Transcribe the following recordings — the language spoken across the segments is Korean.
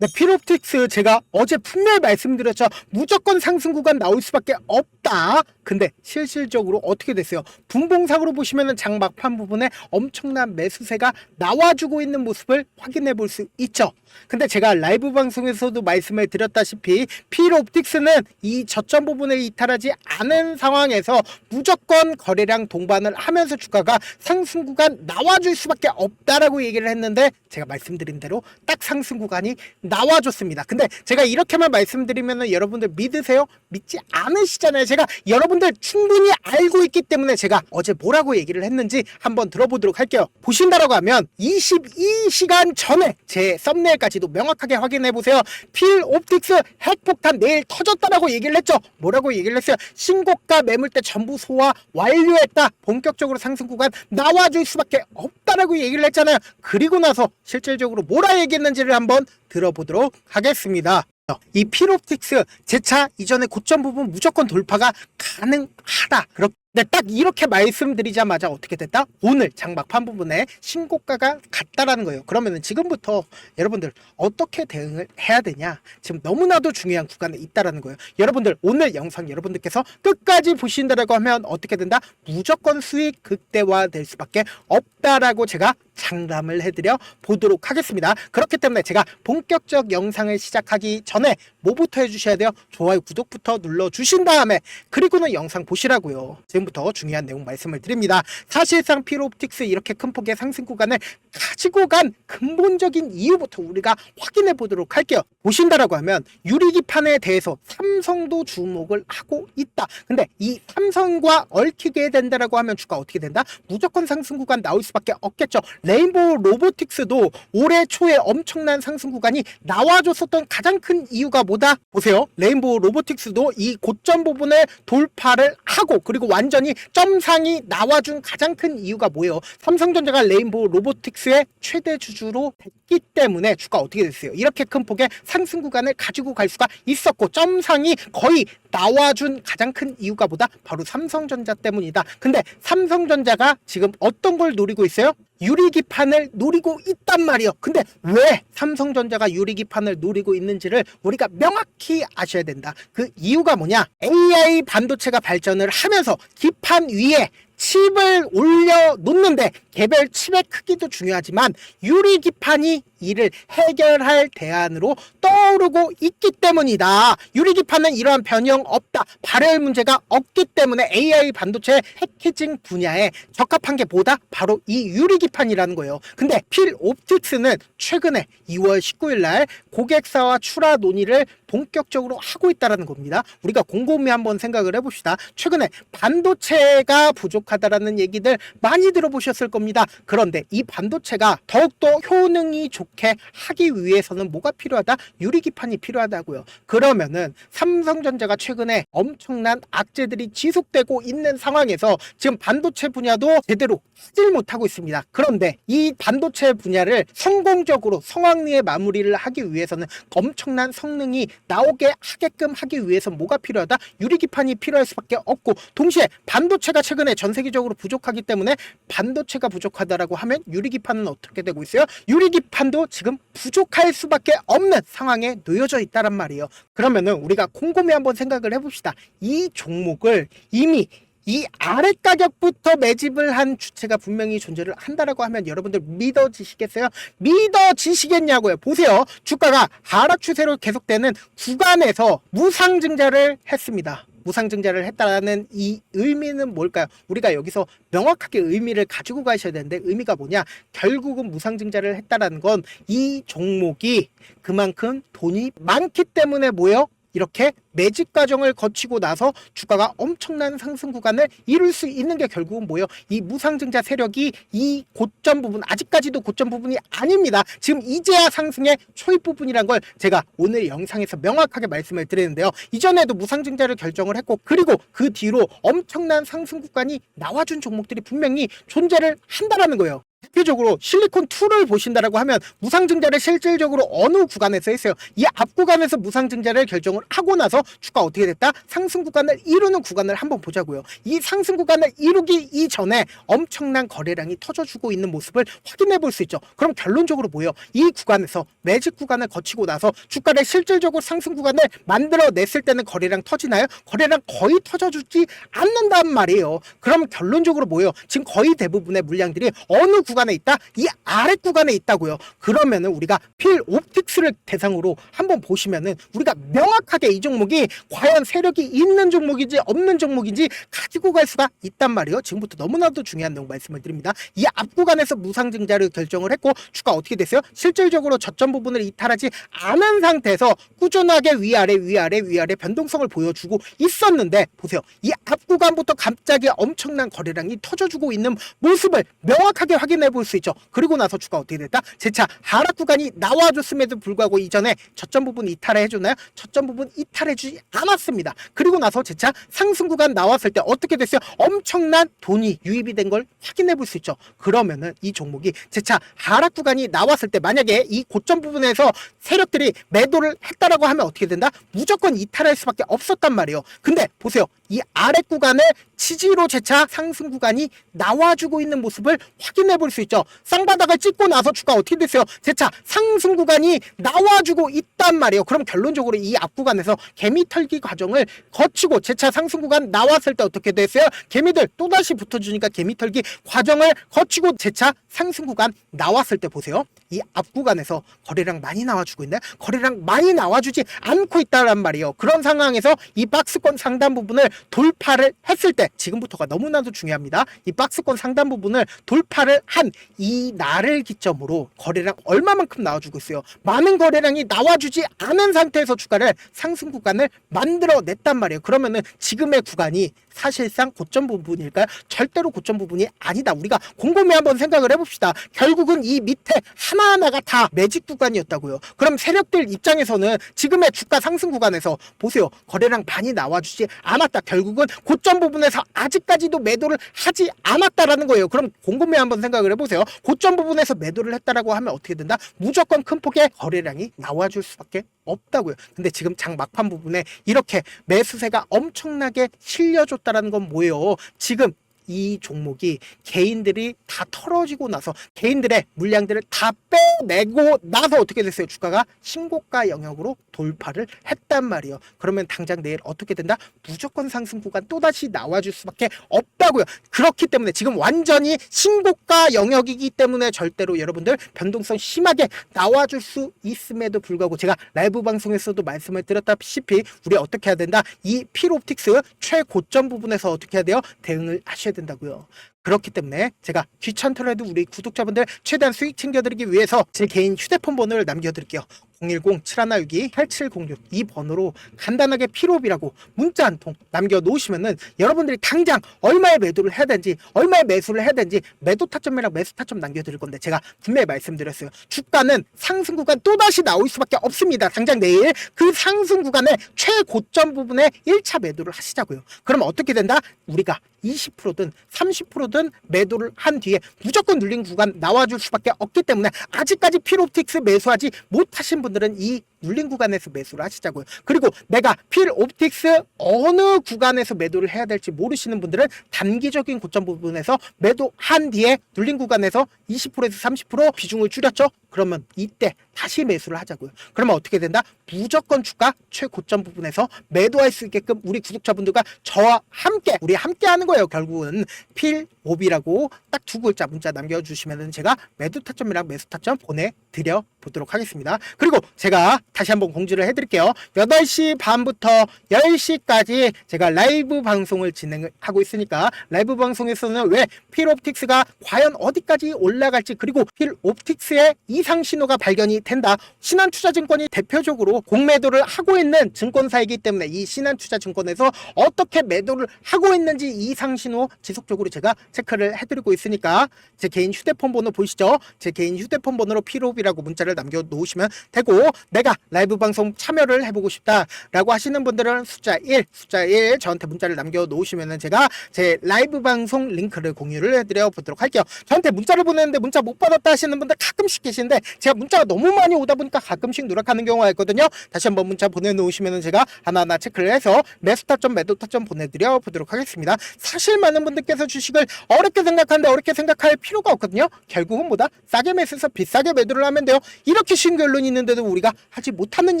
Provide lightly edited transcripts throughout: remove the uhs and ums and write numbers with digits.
네, 필옵틱스 제가 어제 분명히 말씀드렸죠. 무조건 상승 구간 나올 수밖에 없다. 근데 실질적으로 어떻게 됐어요? 분봉상으로 보시면은 장 막판 부분에 엄청난 매수세가 나와주고 있는 모습을 확인해 볼 수 있죠. 근데 제가 라이브 방송에서도 말씀을 드렸다시피 필옵틱스는 이 저점 부분을 이탈하지 않은 상황에서 무조건 거래량 동반을 하면서 주가가 상승 구간 나와줄 수밖에 없다라고 얘기를 했는데, 제가 말씀드린 대로 딱 상승 구간이 나와줬습니다. 근데 제가 이렇게만 말씀드리면 여러분들 믿으세요? 믿지 않으시잖아요. 제가 여러분들 충분히 알고 있기 때문에 제가 어제 뭐라고 얘기를 했는지 한번 들어보도록 할게요. 보신다라고 하면 22시간 전에 제 썸네일까지도 명확하게 확인해 보세요. 필옵틱스 핵폭탄 내일 터졌다라고 얘기를 했죠. 뭐라고 얘기를 했어요? 신고가 매물대 전부 소화 완료했다. 본격적으로 상승 구간 나와줄 수밖에 없다라고 얘기를 했잖아요. 그리고 나서 실질적으로 뭐라 얘기했는지를 한번 들어보도록 하겠습니다. 이 필옵틱스 재차 이전의 고점 부분 무조건 돌파가 가능하다. 근데 딱 이렇게 말씀드리자마자 어떻게 됐다? 오늘 장막판 부분에 신고가가 갔다라는 거예요. 그러면은 지금부터 여러분들 어떻게 대응을 해야 되냐? 지금 너무나도 중요한 구간에 있다라는 거예요. 여러분들 오늘 영상 여러분들께서 끝까지 보신다라고 하면 어떻게 된다? 무조건 수익 극대화 될 수밖에 없다라고 제가 장담을 해드려 보도록 하겠습니다. 그렇기 때문에 제가 본격적 영상을 시작하기 전에 뭐부터 해주셔야 돼요? 좋아요, 구독부터 눌러주신 다음에 그리고는 영상 보시라고요. 지금부터 중요한 내용 말씀을 드립니다. 사실상 필옵틱스 이렇게 큰 폭의 상승 구간을 가지고 간 근본적인 이유부터 우리가 확인해 보도록 할게요. 보신다라고 하면 유리기판에 대해서 삼성도 주목을 하고 있다. 근데 이 삼성과 얽히게 된다라고 하면 주가 어떻게 된다? 무조건 상승 구간 나올 수밖에 없겠죠. 레인보우 로보틱스도 올해 초에 엄청난 상승 구간이 나와줬었던 가장 큰 이유가 뭐다? 보세요. 레인보우 로보틱스도 이 고점 부분을 돌파를 하고 그리고 완전히 점상이 나와준 가장 큰 이유가 뭐예요? 삼성전자가 레인보우 로보틱스의 최대 주주로 됐기 때문에 주가 어떻게 됐어요? 이렇게 큰 폭의 상승 구간을 가지고 갈 수가 있었고 점상이 거의 나와준 가장 큰 이유가 뭐다? 바로 삼성전자 때문이다. 근데 삼성전자가 지금 어떤 걸 노리고 있어요? 유리기판을 노리고 있단 말이에요. 근데 왜 삼성전자가 유리기판을 노리고 있는지를 우리가 명확히 아셔야 된다. 그 이유가 뭐냐? AI 반도체가 발전을 하면서 기판 위에 칩을 올려놓는데 개별 칩의 크기도 중요하지만 유리기판이 이를 해결할 대안으로 떠오르고 있기 때문이다. 유리기판은 이러한 변형 없다. 발열 문제가 없기 때문에 AI 반도체 패키징 분야에 적합한 게 뭐다? 바로 이 유리기판이라는 거예요. 근데 필옵틱스는 최근에 2월 19일 날 고객사와 출하 논의를 본격적으로 하고 있다는 겁니다. 우리가 곰곰이 한번 생각을 해봅시다. 최근에 반도체가 부족하다라는 얘기들 많이 들어보셨을 겁니다. 그런데 이 반도체가 더욱더 효능이 좋게 하기 위해서는 뭐가 필요하다? 유리기판이 필요하다고요. 그러면은 삼성전자가 최근에 엄청난 악재들이 지속되고 있는 상황에서 지금 반도체 분야도 제대로 하질 못하고 있습니다. 그런데 이 반도체 분야를 성공적으로 성황리에 마무리를 하기 위해서는 엄청난 성능이 나오게 하게끔 하기 위해서 뭐가 필요하다? 유리기판이 필요할 수밖에 없고, 동시에 반도체가 최근에 전 세계적으로 부족하기 때문에 반도체가 부족하다라고 하면 유리기판은 어떻게 되고 있어요? 유리기판도 지금 부족할 수밖에 없는 상황에 놓여져 있다란 말이에요. 그러면은 우리가 곰곰이 한번 생각을 해봅시다. 이 종목을 이미 이 아래 가격부터 매집을 한 주체가 분명히 존재를 한다라고 하면 여러분들 믿어지시겠어요? 믿어지시겠냐고요. 보세요. 주가가 하락 추세로 계속되는 구간에서 무상증자를 했습니다. 무상증자를 했다는 이 의미는 뭘까요? 우리가 여기서 명확하게 의미를 가지고 가셔야 되는데, 의미가 뭐냐? 결국은 무상증자를 했다는 건 이 종목이 그만큼 돈이 많기 때문에 뭐예요? 이렇게 매집 과정을 거치고 나서 주가가 엄청난 상승 구간을 이룰 수 있는 게 결국은 뭐예요? 이 무상증자 세력이 이 고점 부분, 아직까지도 고점 부분이 아닙니다. 지금 이제야 상승의 초입 부분이란 걸 제가 오늘 영상에서 명확하게 말씀을 드리는데요. 이전에도 무상증자를 결정을 했고, 그리고 그 뒤로 엄청난 상승 구간이 나와준 종목들이 분명히 존재를 한다라는 거예요. 대표적으로 실리콘2를 보신다라고 하면 무상증자를 실질적으로 어느 구간에서 했어요? 이 앞 구간에서 무상증자를 결정을 하고 나서 주가 어떻게 됐다? 상승 구간을 이루는 구간을 한번 보자고요. 이 상승 구간을 이루기 이전에 엄청난 거래량이 터져주고 있는 모습을 확인해 볼 수 있죠. 그럼 결론적으로 뭐예요? 이 구간에서 매직 구간을 거치고 나서 주가를 실질적으로 상승 구간을 만들어냈을 때는 거래량 터지나요? 거래량 거의 터져주지 않는단 말이에요. 그럼 결론적으로 뭐예요? 지금 거의 대부분의 물량들이 어느 구간에 있다? 이 아래 구간에 있다고요. 그러면은 우리가 필 옵틱스를 대상으로 한번 보시면은 우리가 명확하게 이 종목이 과연 세력이 있는 종목인지 없는 종목인지 가지고 갈 수가 있단 말이에요. 지금부터 너무나도 중요한 내용 말씀을 드립니다. 이 앞 구간에서 무상증자를 결정을 했고 주가 어떻게 됐어요? 실질적으로 저점 부분을 이탈하지 않은 상태에서 꾸준하게 위아래 변동성을 보여주고 있었는데 보세요. 이 앞 구간부터 갑자기 엄청난 거래량이 터져주고 있는 모습을 명확하게 확인해 볼 수 있죠. 그리고 나서 주가 어떻게 됐다? 재차 하락 구간이 나와줬음에도 불구하고 이전에 저점 부분 이탈해 주나요? 저점 부분 이탈해 주지 않았습니다. 그리고 나서 재차 상승 구간 나왔을 때 어떻게 됐어요? 엄청난 돈이 유입이 된 걸 확인해 볼 수 있죠. 그러면은 이 종목이 재차 하락 구간이 나왔을 때 만약에 이 고점 부분에서 세력들이 매도를 했다라고 하면 어떻게 된다? 무조건 이탈할 수밖에 없었단 말이에요. 근데 보세요. 이 아래 구간을 지지로 재차 상승 구간이 나와주고 있는 모습을 확인해 볼 수 있죠. 쌍바닥을 찍고 나서 주가 어떻게 됐어요? 재차 상승 구간이 나와주고 있단 말이에요. 그럼 결론적으로 이 앞 구간에서 개미 털기 과정을 거치고 재차 상승 구간 나왔을 때 어떻게 됐어요? 개미들 또다시 붙어주니까 개미 털기 과정을 거치고 재차 상승 구간 나왔을 때 보세요. 이 앞 구간에서 거래량 많이 나와주고 있나요? 거래량 많이 나와주지 않고 있다란 말이에요. 그런 상황에서 이 박스권 상단 부분을 돌파를 했을 때 지금부터가 너무나도 중요합니다. 이 박스권 상단 부분을 돌파를 한 이 날을 기점으로 거래량 얼마만큼 나와주고 있어요. 많은 거래량이 나와주지 않은 상태에서 주가를 상승 구간을 만들어냈단 말이에요. 그러면은 지금의 구간이 사실상 고점 부분일까요? 절대로 고점 부분이 아니다. 우리가 곰곰이 한번 생각을 해봅시다. 결국은 이 밑에 하나하나가 다 매직 구간이었다고요. 그럼 세력들 입장에서는 지금의 주가 상승 구간에서 보세요. 거래량 많이 나와주지 않았다. 결국은 고점 부분에서 아직까지도 매도를 하지 않았다라는 거예요. 그럼 곰곰이 한번 생각을 해보세요. 고점 부분에서 매도를 했다라고 하면 어떻게 된다? 무조건 큰 폭의 거래량이 나와줄 수밖에 없다고요. 근데 지금 장 막판 부분에 이렇게 매수세가 엄청나게 실려줬다라는 건 뭐예요? 지금 이 종목이 개인들이 다 털어지고 나서 개인들의 물량들을 다 빼내고 나서 어떻게 됐어요? 주가가 신고가 영역으로 돌파를 했단 말이에요. 그러면 당장 내일 어떻게 된다? 무조건 상승 구간 또다시 나와줄 수밖에 없다고요. 그렇기 때문에 지금 완전히 신고가 영역이기 때문에 절대로 여러분들 변동성 심하게 나와줄 수 있음에도 불구하고 제가 라이브 방송에서도 말씀을 드렸다시피 우리 어떻게 해야 된다? 이 필옵틱스 최고점 부분에서 어떻게 해야 돼요? 대응을 하셔야 된다고요. 그렇기 때문에 제가 귀찮더라도 우리 구독자분들 최대한 수익 챙겨드리기 위해서 제 개인 휴대폰 번호를 남겨드릴게요. 010-7162-8706 이 번호로 간단하게 필옵이라고 문자 한 통 남겨놓으시면은 여러분들이 당장 얼마에 매도를 해야 되는지 얼마에 매수를 해야 되는지 매도 타점이랑 매수 타점 남겨드릴 건데 제가 분명히 말씀드렸어요. 주가는 상승 구간 또다시 나올 수밖에 없습니다. 당장 내일 그 상승 구간의 최고점 부분에 1차 매도를 하시자고요. 그럼 어떻게 된다? 우리가 20%든 30%든 매도를 한 뒤에 무조건 눌린 구간 나와줄 수밖에 없기 때문에 아직까지 필옵틱스 매수하지 못하신 분들은 이 눌린 구간에서 매수를 하시자고요. 그리고 내가 필옵틱스 어느 구간에서 매도를 해야 될지 모르시는 분들은 단기적인 고점 부분에서 매도한 뒤에 눌린 구간에서 20%에서 30% 비중을 줄였죠. 그러면 이때 다시 매수를 하자고요. 그러면 어떻게 된다? 무조건 주가 최고점 부분에서 매도할 수 있게끔 우리 구독자분들과 저와 함께 우리 함께 하는 거예요. 결국은 필옵이라고 딱 두 글자 문자 남겨주시면 제가 매도 타점이랑 매수 타점 보내드려 보도록 하겠습니다. 그리고 제가 다시 한번 공지를 해드릴게요. 8시 반부터 10시까지 제가 라이브 방송을 진행을 하고 있으니까 라이브 방송에서는 왜 필옵틱스가 과연 어디까지 올라갈지 그리고 필옵틱스의 이상 신호가 발견이 된다. 신한투자증권이 대표적으로 공매도를 하고 있는 증권사이기 때문에 이 신한투자증권에서 어떻게 매도를 하고 있는지 이상 신호 지속적으로 제가 체크를 해드리고 있으니까 제 개인 휴대폰 번호 보이시죠? 제 개인 휴대폰 번호로 필옵이라고 문자를 문자를 남겨놓으시면 되고, 내가 라이브 방송 참여를 해보고 싶다라고 하시는 분들은 숫자 1 저한테 문자를 남겨놓으시면 제가 제 라이브 방송 링크를 공유를 해드려 보도록 할게요. 저한테 문자를 보내는데 문자 못 받았다 하시는 분들 가끔씩 계신데, 제가 문자가 너무 많이 오다 보니까 가끔씩 누락하는 경우가 있거든요. 다시 한번 문자 보내놓으시면 제가 하나하나 체크를 해서 매수 타점 매도 타점 보내드려 보도록 하겠습니다. 사실 많은 분들께서 주식을 어렵게 생각하는데 어렵게 생각할 필요가 없거든요. 결국은 뭐다? 싸게 매수해서 비싸게 매도를 하면 돼요. 이렇게 쉬운 결론이 있는데도 우리가 하지 못하는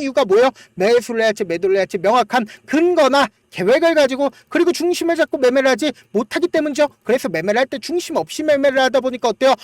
이유가 뭐예요? 매수를 해야지 매도를 해야지 명확한 근거나 계획을 가지고, 그리고 중심을 잡고 매매를 하지 못하기 때문이죠. 그래서 매매를 할 때 중심 없이 매매를 하다 보니까 어때요?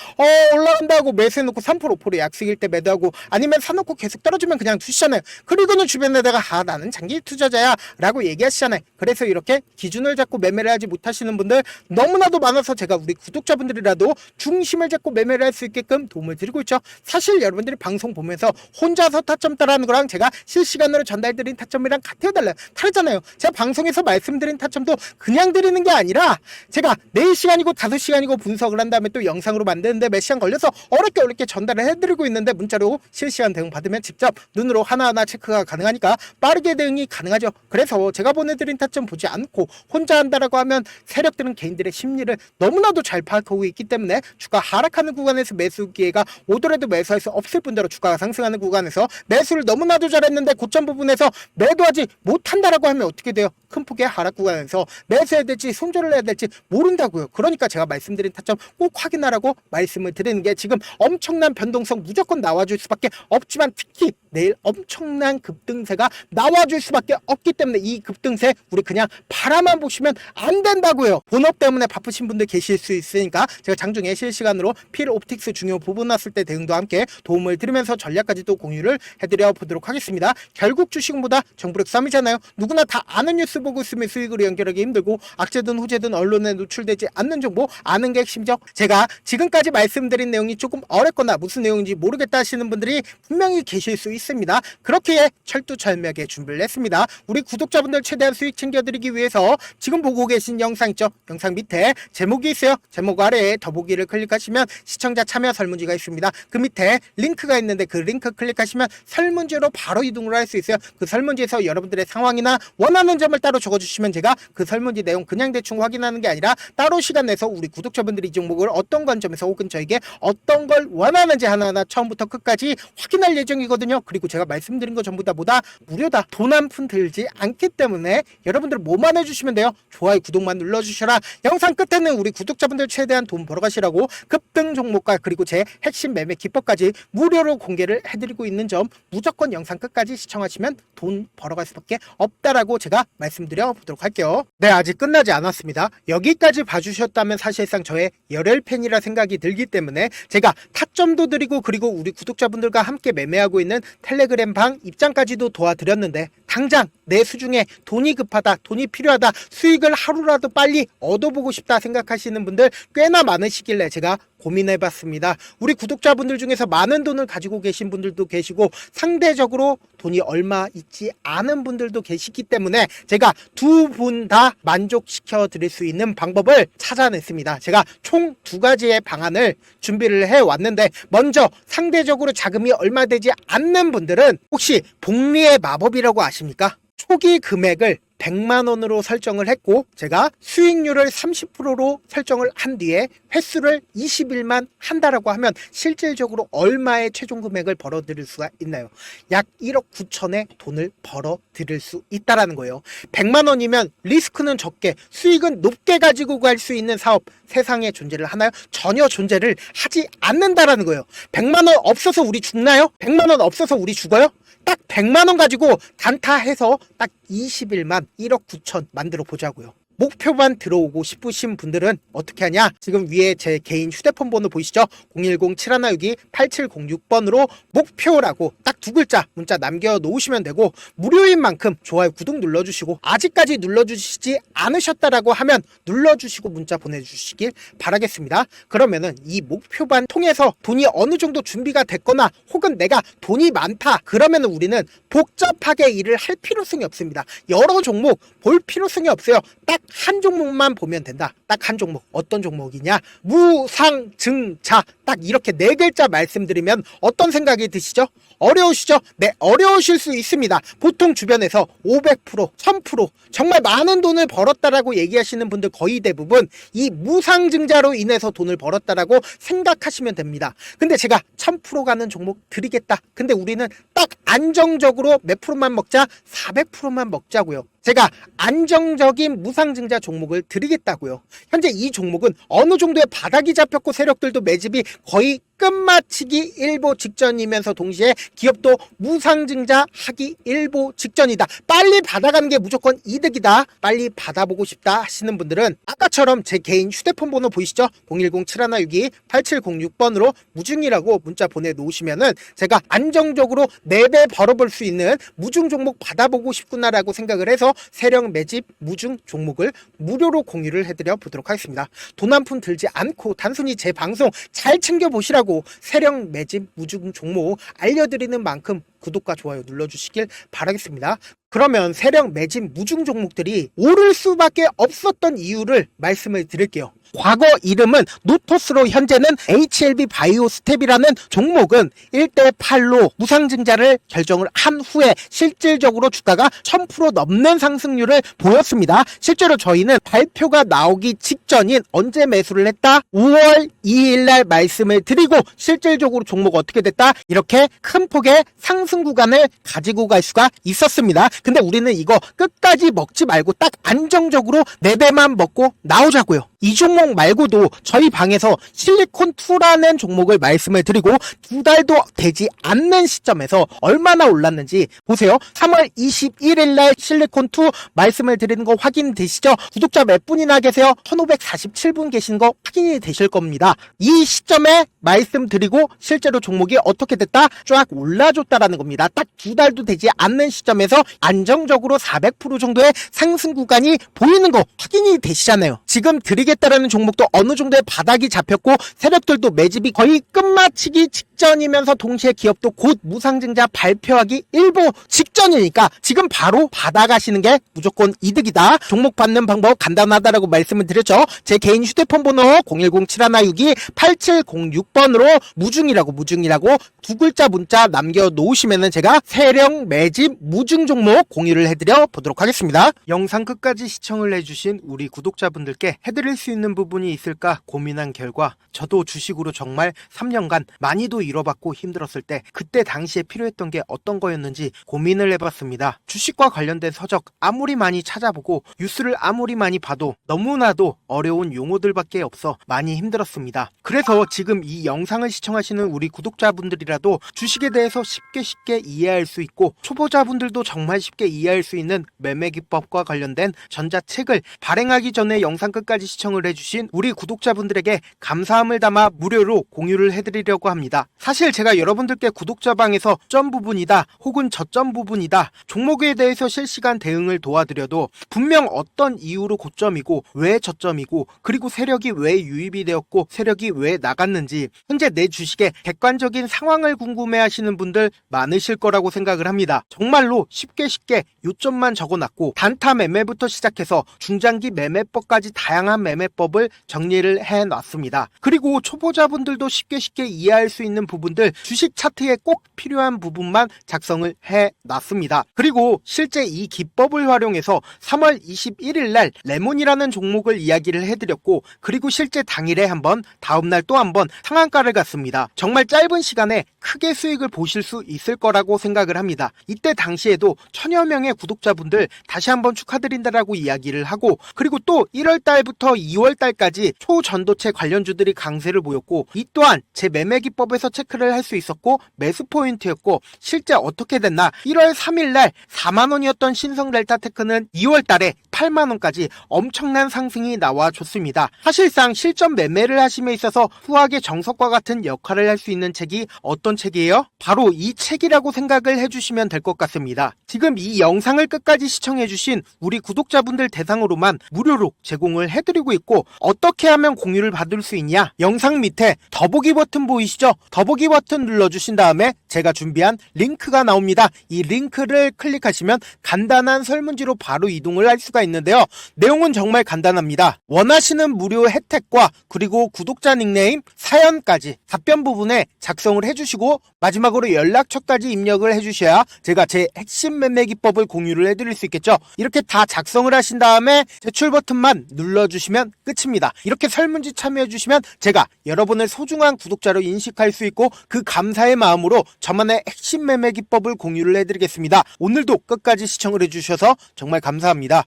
올라간다고 매수해놓고 3% 5% 약속일 때 매도하고, 아니면 사놓고 계속 떨어지면 그냥 두시잖아요. 그리고는 주변에다가 나는 장기 투자자야 라고 얘기하시잖아요. 그래서 이렇게 기준을 잡고 매매를 하지 못하시는 분들 너무나도 많아서 제가 우리 구독자분들이라도 중심을 잡고 매매를 할 수 있게끔 도움을 드리고 있죠. 사실 여러분들이 방송 보면서 혼자서 타점 따라하는 거랑 제가 실시간으로 전달드린 타점이랑 같아요, 달라요? 다르잖아요. 제가 방송에서 말씀드린 타점도 그냥 드리는 게 아니라 제가 4시간이고 5시간이고 분석을 한 다음에 또 영상으로 만드는데 몇 시간 걸려서 어렵게 전달을 해드리고 있는데, 문자로 실시간 대응 받으면 직접 눈으로 하나하나 체크가 가능하니까 빠르게 대응이 가능하죠. 그래서 제가 보내드린 타점 보지 않고 혼자 한다라고 하면 세력들은 개인들의 심리를 너무나도 잘 파악하고 있기 때문에 주가 하락하는 구간에서 매수 기회가 오더라도 매수할 수 없을 뿐더러 주가가 상승하는 구간에서 매수를 너무나도 잘했는데 고점 부분에서 매도하지 못한다라고 하면 어떻게 돼요? 큰 폭의 하락 구간에서 매수해야 될지 손절을 해야 될지 모른다고요. 그러니까 제가 말씀드린 타점 꼭 확인하라고 말씀을 드리는 게, 지금 엄청난 변동성 무조건 나와줄 수밖에 없지만 특히 내일 엄청난 급등세가 나와줄 수밖에 없기 때문에 이 급등세 우리 그냥 바라만 보시면 안 된다고요. 본업 때문에 바쁘신 분들 계실 수 있으니까 제가 장중에 실시간으로 필 옵틱스 중요 부분 났을 때 대응도 함께 도움을 드리면서 전략까지도 공유를 해드려 보도록 하겠습니다. 결국 주식은보다 정부력 싸움이잖아요. 누구나 다 아는 뉴스 보고 있으면 수익으로 연결하기 힘들고, 악재든 후재든 언론에 노출되지 않는 정보 아는 게 핵심이죠. 제가 지금까지 말씀드린 내용이 조금 어렵거나 무슨 내용인지 모르겠다 하시는 분들이 분명히 계실 수 있습니다. 그렇기에 철두철미하게 준비를 했습니다. 우리 구독자분들 최대한 수익 챙겨드리기 위해서 지금 보고 계신 영상 있죠? 영상 밑에 제목이 있어요. 제목 아래에 더보기를 클릭하시면 시청자 참여 설문지가 있습니다. 그 밑에 링크가 있는데 그 링크 클릭하시면 설문지로 바로 이동을 할 수 있어요. 그 설문지에서 여러분들의 상황이나 원하는 점을 따로 적어주시면 제가 그 설문지 내용 그냥 대충 확인하는 게 아니라 따로 시간 내서 우리 구독자분들이 이 종목을 어떤 관점에서 혹은 저에게 어떤 걸 원하는지 하나하나 처음부터 끝까지 확인할 예정이거든요. 그리고 제가 말씀드린 거 전부 다 뭐다? 무료다. 돈 한 푼 들지 않기 때문에 여러분들 뭐만 해주시면 돼요? 좋아요, 구독만 눌러주셔라. 영상 끝에는 우리 구독자분들 최대한 돈 벌어가시라고 급등 종목과 그리고 제 핵심 매매 기법까지 무료로 공개를 해드리고 있는 점 무조건 영상 끝까지 시청하시면 돈 벌어갈 수밖에 없다라고 제가 말씀드려 보도록 할게요. 네, 아직 끝나지 않았습니다. 여기까지 봐주셨다면 사실상 저의 열혈 팬이라 생각이 들기 때문에 제가 타점도 드리고, 그리고 우리 구독자분들과 함께 매매하고 있는 텔레그램 방 입장까지도 도와드렸는데, 당장 내 수중에 돈이 급하다, 돈이 필요하다, 수익을 하루라도 빨리 얻어보고 싶다 생각하시는 분들 꽤나 많으시길래 제가 고민해봤습니다. 우리 구독자분들 중에서 많은 돈을 가지고 계신 분들도 계시고 상대적으로 돈이 얼마 있지 않은 분들도 계시기 때문에 제가 두 분 다 만족시켜 드릴 수 있는 방법을 찾아냈습니다. 제가 총 2가지의 방안을 준비를 해왔는데, 먼저 상대적으로 자금이 얼마 되지 않는 분들은 혹시 복리의 마법이라고 아십니까? 초기 금액을 100만원으로 설정을 했고, 제가 수익률을 30%로 설정을 한 뒤에 횟수를 20일만 한다라고 하면 실질적으로 얼마의 최종 금액을 벌어들일 수가 있나요? 약 1억 9천의 돈을 벌어들일 수 있다라는 거예요. 100만원이면 리스크는 적게 수익은 높게 가지고 갈 수 있는 사업 세상에 존재를 하나요? 전혀 존재를 하지 않는다라는 거예요. 100만원 없어서 우리 죽나요? 100만원 없어서 우리 죽어요? 딱 100만원 가지고 단타해서 딱 20일만 1억 9천 만들어 보자고요. 목표만 들어오고 싶으신 분들은 어떻게 하냐? 지금 위에 제 개인 휴대폰 번호 보이시죠? 010-7162-8706번으로 목표라고 딱 2글자 문자 남겨놓으시면 되고, 무료인 만큼 좋아요, 구독 눌러주시고, 아직까지 눌러주시지 않으셨다라고 하면 눌러주시고 문자 보내주시길 바라겠습니다. 그러면은 이 목표반 통해서 돈이 어느 정도 준비가 됐거나 혹은 내가 돈이 많다 그러면은 우리는 복잡하게 일을 할 필요성이 없습니다. 여러 종목 볼 필요성이 없어요. 딱 한 종목만 보면 된다. 딱 한 종목. 어떤 종목이냐? 무상증자. 딱 이렇게 4글자 말씀드리면 어떤 생각이 드시죠? 어려우시죠? 네, 어려우실 수 있습니다. 보통 주변에서 500%, 1000% 정말 많은 돈을 벌었다라고 얘기하시는 분들 거의 대부분 이 무상증자로 인해서 돈을 벌었다라고 생각하시면 됩니다. 근데 제가 1000% 가는 종목 드리겠다. 근데 우리는 딱 안정적으로 몇 프로만 먹자? 400%만 먹자고요. 제가 안정적인 무상증자 종목을 드리겠다고요. 현재 이 종목은 어느 정도의 바닥이 잡혔고 세력들도 매집이 거의 끝마치기 일보 직전이면서 동시에 기업도 무상증자 하기 일보 직전이다. 빨리 받아가는 게 무조건 이득이다. 빨리 받아보고 싶다 하시는 분들은 아까처럼 제 개인 휴대폰 번호 보이시죠? 010-7162-8706번으로 무중이라고 문자 보내놓으시면은 제가 안정적으로 4배 벌어볼 수 있는 무중 종목 받아보고 싶구나라고 생각을 해서 세력 매집 무중 종목을 무료로 공유를 해드려 보도록 하겠습니다. 돈 한 푼 들지 않고 단순히 제 방송 잘 챙겨보시라고 세력 매집 무중 종목 알려드리는 만큼 구독과 좋아요 눌러주시길 바라겠습니다. 그러면 세력 매집 무중 종목들이 오를 수밖에 없었던 이유를 말씀을 드릴게요. 과거 이름은 노토스로 현재는 HLB 바이오스텝이라는 종목은 1대8로 무상증자를 결정을 한 후에 실질적으로 주가가 1000% 넘는 상승률을 보였습니다. 실제로 저희는 발표가 나오기 직전인 언제 매수를 했다? 5월 2일날 말씀을 드리고 실질적으로 종목 어떻게 됐다? 이렇게 큰 폭의 상승 구간을 가지고 갈 수가 있었습니다. 근데 우리는 이거 끝까지 먹지 말고 딱 안정적으로 4배만 먹고 나오자고요. 이 종목 말고도 저희 방에서 실리콘2라는 종목을 말씀을 드리고 2달도 되지 않는 시점에서 얼마나 올랐는지 보세요. 3월 21일 날 실리콘2 말씀을 드리는 거 확인되시죠? 구독자 몇 분이나 계세요? 1547분 계신 거 확인이 되실 겁니다. 이 시점에 말씀드리고 실제로 종목이 어떻게 됐다? 쫙 올라줬다라는 겁니다. 딱 2달도 되지 않는 시점에서 안정적으로 400% 정도의 상승 구간이 보이는 거 확인이 되시잖아요. 지금 드리겠다라는 종목도 어느 정도의 바닥이 잡혔고 세력들도 매집이 거의 끝마치기 직전이면서 동시에 기업도 곧 무상증자 발표하기 일보 직전이니까 지금 바로 받아가시는 게 무조건 이득이다. 종목 받는 방법 간단하다라고 말씀을 드렸죠. 제 개인 휴대폰 번호 010-7162-8706번으로 무중이라고 2글자 문자 남겨놓으시면은 제가 세력 매집 무중 종목 공유를 해드려 보도록 하겠습니다. 영상 끝까지 시청을 해주신 우리 구독자분들께 해드릴 수 있는 부분이 있을까 고민한 결과 저도 주식으로 정말 3년간 많이도 잃어봤고 힘들었을 때 그때 당시에 필요했던 게 어떤 거였는지 고민을 해봤습니다. 주식과 관련된 서적 아무리 많이 찾아보고 뉴스를 아무리 많이 봐도 너무나도 어려운 용어들밖에 없어 많이 힘들었습니다. 그래서 지금 이 영상을 시청하시는 우리 구독자분들이라도 주식에 대해서 쉽게 이해할 수 있고 초보자분들도 정말 쉽게 이해할 수 있는 매매 기법과 관련된 전자책을 발행하기 전에 영상 끝까지 시청을 해주신 우리 구독자분들에게 감사함을 담아 무료로 공유를 해드리려고 합니다. 사실 제가 여러분들께 구독자방에서 점 부분이다 혹은 저점 부분이다 종목에 대해서 실시간 대응을 도와드려도 분명 어떤 이유로 고점이고 왜 저점이고 그리고 세력이 왜 유입이 되었고 세력이 왜 나갔는지 현재 내 주식의 객관적인 상황을 궁금해하시는 분들 많으실 거라고 생각을 합니다. 정말로 쉽게 요점만 적어놨고 단타 매매부터 시작해서 중장기 매매법까지 다양한 매매법을 정리를 해놨습니다. 그리고 초보자분들도 쉽게 이해할 수 있는 부분들 주식 차트에 꼭 필요한 부분만 작성을 해놨습니다. 그리고 실제 이 기법을 활용해서 3월 21일 날 레몬이라는 종목을 이야기를 해드렸고 그리고 실제 당일에 한번 다음날 또 한번 상한가를 갔습니다. 정말 짧은 시간에 크게 수익을 보실 수 있을 거라고 생각을 합니다. 이때 당시에도 1000여 명의 구독자분들 다시 한번 축하드린다라고 이야기를 하고 그리고 또 1월달부터 2월달까지 초전도체 관련주들이 강세를 보였고 이 또한 제 매매 기법에서 체크를 할 수 있었고 매수 포인트였고 실제 어떻게 됐나 1월 3일날 4만원이었던 신성델타테크는 2월달에 8만원까지 엄청난 상승이 나와줬습니다. 사실상 실전 매매를 하심에 있어서 후하게 정석과 같은 역할을 할 수 있는 책이 어떤 어떤 책이에요? 바로 이 책이라고 생각을 해주시면 될 것 같습니다. 지금 이 영상을 끝까지 시청해주신 우리 구독자분들 대상으로만 무료로 제공을 해드리고 있고, 어떻게 하면 공유를 받을 수 있냐? 영상 밑에 더보기 버튼 보이시죠? 더보기 버튼 눌러주신 다음에 제가 준비한 링크가 나옵니다. 이 링크를 클릭하시면 간단한 설문지로 바로 이동을 할 수가 있는데요. 내용은 정말 간단합니다. 원하시는 무료 혜택과 그리고 구독자 닉네임, 사연까지 답변 부분에 작성을 해주시고 마지막으로 연락처까지 입력을 해주셔야 제가 제 핵심 매매 기법을 공유를 해드릴 수 있겠죠. 이렇게 다 작성을 하신 다음에 제출 버튼만 눌러주시면 끝입니다. 이렇게 설문지 참여해주시면 제가 여러분을 소중한 구독자로 인식할 수 있고, 그 감사의 마음으로 저만의 핵심 매매 기법을 공유를 해드리겠습니다. 오늘도 끝까지 시청을 해주셔서 정말 감사합니다.